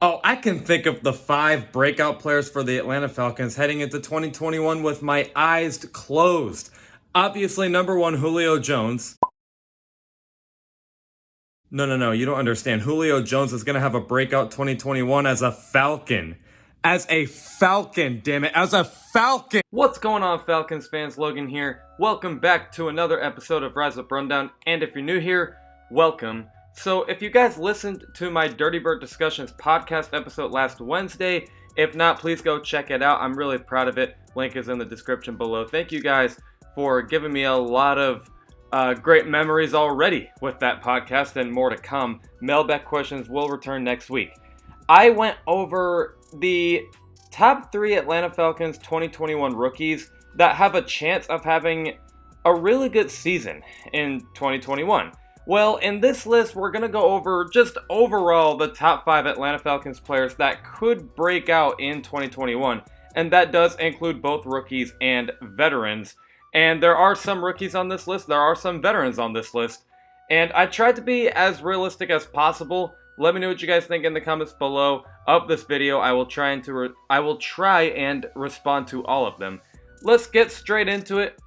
Oh, I can think of the 5 breakout players for the Atlanta Falcons heading into 2021 with my eyes closed. Obviously, number one, Julio Jones. No, you don't understand. Julio Jones is going to have a breakout 2021 as a Falcon. As a Falcon, damn it, as a Falcon! What's going on, Falcons fans? Logan here. Welcome back to another episode of Rise Up Rundown, and if you're new here, welcome. So, if you guys listened to my Dirty Bird Discussions podcast episode last Wednesday, if not, please go check it out. I'm really proud of it. Link is in the description below. Thank you guys for giving me a lot of great memories already with that podcast and more to come. Mailbag questions will return next week. I went over the top 3 Atlanta Falcons 2021 rookies that have a chance of having a really good season in 2021. Well, in this list, we're going to go over just overall the top 5 Atlanta Falcons players that could break out in 2021. And that does include both rookies and veterans. And there are some rookies on this list, there are some veterans on this list. And I tried to be as realistic as possible. Let me know what you guys think in the comments below of this video. I will try and respond to all of them. Let's get straight into it.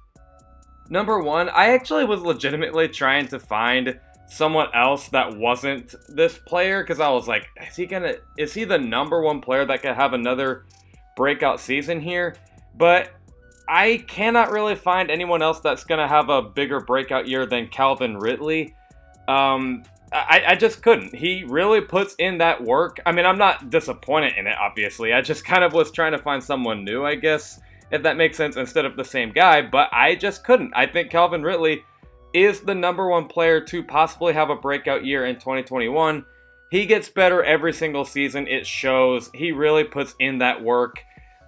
Number 1, I actually was legitimately trying to find someone else that wasn't this player because I was like, is he the number 1 player that could have another breakout season here? But I cannot really find anyone else that's going to have a bigger breakout year than Calvin Ridley. I just couldn't. He really puts in that work. I mean, I'm not disappointed in it, obviously. I just kind of was trying to find someone new, I guess, if that makes sense, instead of the same guy. But I just couldn't. I think Calvin Ridley is the number 1 player to possibly have a breakout year in 2021. He gets better every single season. It shows. He really puts in that work.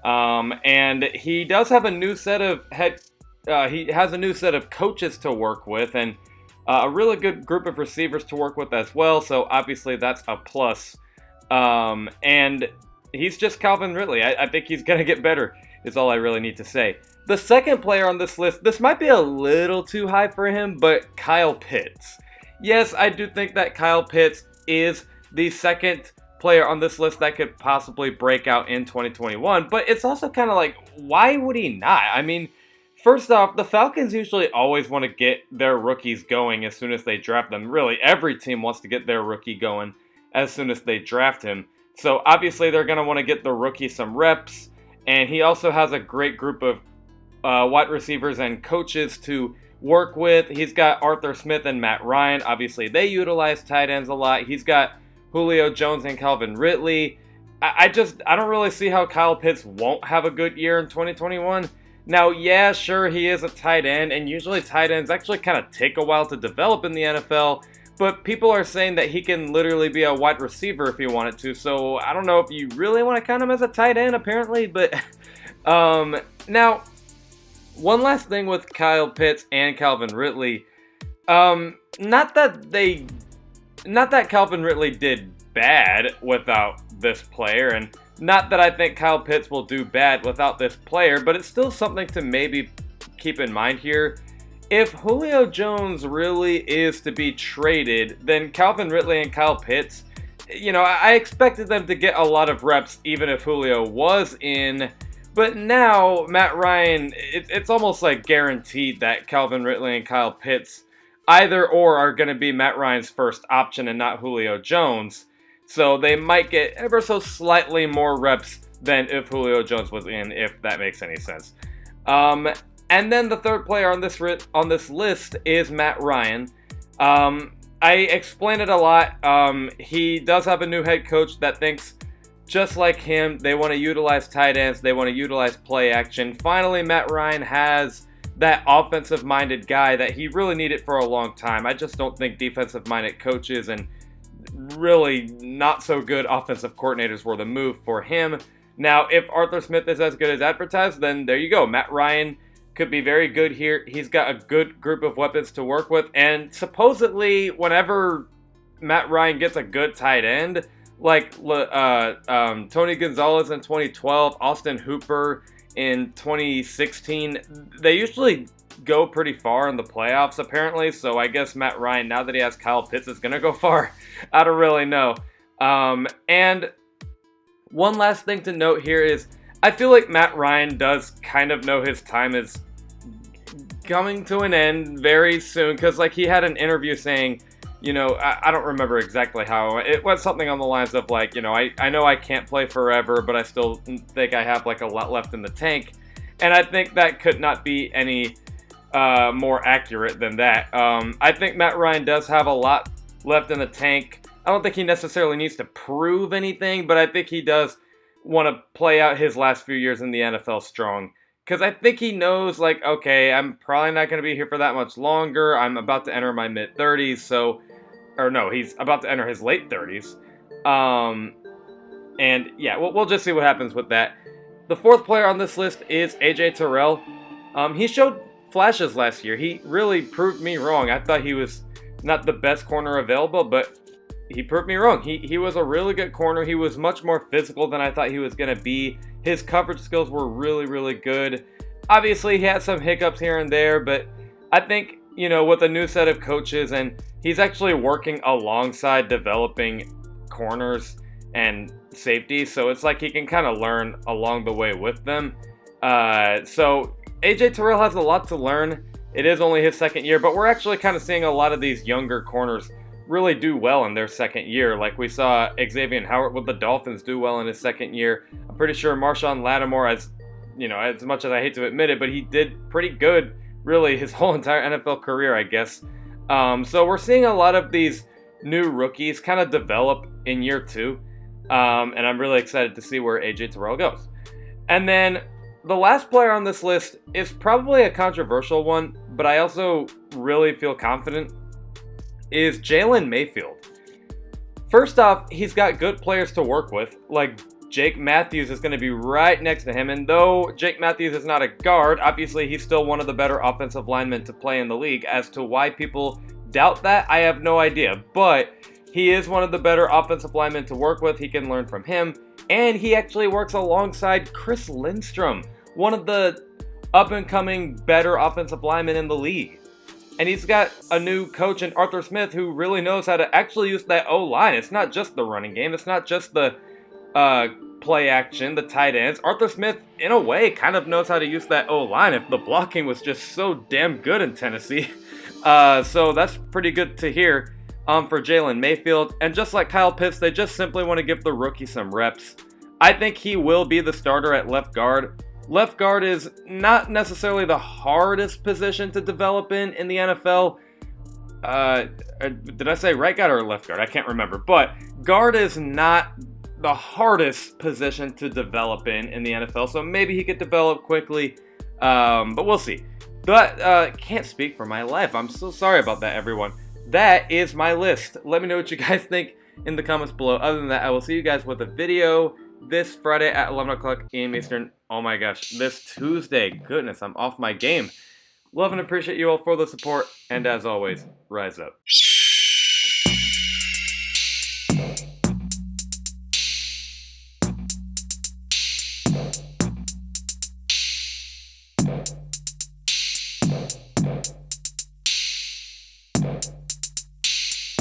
And he does have a new set of he has a new set of coaches to work with, and a really good group of receivers to work with as well. So obviously that's a plus. And he's just Calvin Ridley. I think he's gonna get better, is all I really need to say. The second player on this list, this might be a little too high for him, but Kyle Pitts. Yes, I do think that Kyle Pitts is the second player on this list that could possibly break out in 2021, but it's also kind of like, why would he not? I mean, first off, the Falcons usually always want to get their rookies going as soon as they draft them. Really, every team wants to get their rookie going as soon as they draft him. So obviously they're going to want to get the rookie some reps, and he also has a great group of wide receivers and coaches to work with. He's got Arthur Smith and Matt Ryan. Obviously they utilize tight ends a lot. He's got Julio Jones and Calvin Ridley. I don't really see how Kyle Pitts won't have a good year in 2021. Now, yeah, sure, he is a tight end, and usually tight ends actually kind of take a while to develop in the NFL, but people are saying that he can literally be a wide receiver if he wanted to, so I don't know if you really want to count him as a tight end, apparently, but now, one last thing with Kyle Pitts and Calvin Ridley. Not that Calvin Ridley did bad without this player, and not that I think Kyle Pitts will do bad without this player, but it's still something to maybe keep in mind here. If Julio Jones really is to be traded, then Calvin Ridley and Kyle Pitts, I expected them to get a lot of reps even if Julio was in. But now, Matt Ryan, it's almost like guaranteed that Calvin Ridley and Kyle Pitts either or are going to be Matt Ryan's first option and not Julio Jones. So they might get ever so slightly more reps than if Julio Jones was in, if that makes any sense. And then the third player on this list is Matt Ryan. I explained it a lot. He does have a new head coach that thinks just like him. They want to utilize tight ends. They want to utilize play action. Finally, Matt Ryan has that offensive-minded guy that he really needed for a long time. I just don't think defensive-minded coaches and really not so good offensive coordinators were the move for him. Now, if Arthur Smith is as good as advertised, then there you go. Matt Ryan could be very good here. He's got a good group of weapons to work with, and supposedly whenever Matt Ryan gets a good tight end, like Tony Gonzalez in 2012, Austin Hooper in 2016, they usually go pretty far in the playoffs apparently, so I guess Matt Ryan, now that he has Kyle Pitts, is going to go far. I don't really know. And One last thing to note here is I feel like Matt Ryan does kind of know his time is coming to an end very soon, because like he had an interview saying, you know, I don't remember exactly how, it was something on the lines of like, you know, I know I can't play forever, but I still think I have like a lot left in the tank. And I think that could not be any more accurate than that. I think Matt Ryan does have a lot left in the tank. I don't think he necessarily needs to prove anything, but I think he does want to play out his last few years in the NFL strong. Because I think he knows, like, okay, I'm probably not going to be here for that much longer. I'm about to enter my mid-30s, so... Or no, he's about to enter his late 30s. And, yeah, we'll just see what happens with that. The fourth player on this list is AJ Tyrell. He showed flashes last year. He really proved me wrong. I thought he was not the best corner available, but he proved me wrong. He was a really good corner. He was much more physical than I thought he was going to be. His coverage skills were really, really good. Obviously, he had some hiccups here and there, but I think, you know, with a new set of coaches, and he's actually working alongside developing corners and safeties, so it's like he can kind of learn along the way with them. So AJ Tyrell has a lot to learn. It is only his second year, but we're actually kind of seeing a lot of these younger corners really do well in their second year. Like we saw Xavier Howard with the Dolphins do well in his second year. I'm pretty sure Marshawn Lattimore, as you know, as much as I hate to admit it, but he did pretty good really his whole entire NFL career, I guess. So we're seeing a lot of these new rookies kind of develop in year two. And I'm really excited to see where AJ Tyrell goes. And then the last player on this list is probably a controversial one, but I also really feel confident, is Jalen Mayfield. First off, he's got good players to work with. Like Jake Matthews is going to be right next to him. And though Jake Matthews is not a guard, obviously he's still one of the better offensive linemen to play in the league. As to why people doubt that, I have no idea. But he is one of the better offensive linemen to work with. He can learn from him. And he actually works alongside Chris Lindstrom, one of the up-and-coming better offensive linemen in the league. And he's got a new coach in Arthur Smith who really knows how to actually use that O-line. It's not just the running game. It's not just the play action, the tight ends. Arthur Smith, in a way, kind of knows how to use that O-line if the blocking was just so damn good in Tennessee. So that's pretty good to hear for Jalen Mayfield. And just like Kyle Pitts, they just simply want to give the rookie some reps. I think he will be the starter at left guard. Left guard is not necessarily the hardest position to develop in the NFL. Did I say right guard or left guard? I can't remember. But guard is not the hardest position to develop in the NFL. So maybe he could develop quickly. But we'll see. But can't speak for my life. I'm so sorry about that, everyone. That is my list. Let me know what you guys think in the comments below. Other than that, I will see you guys with a video this Friday at 11 o'clock a.m. Eastern. Oh my gosh, this Tuesday. Goodness, I'm off my game. Love and appreciate you all for the support. And as always, rise up.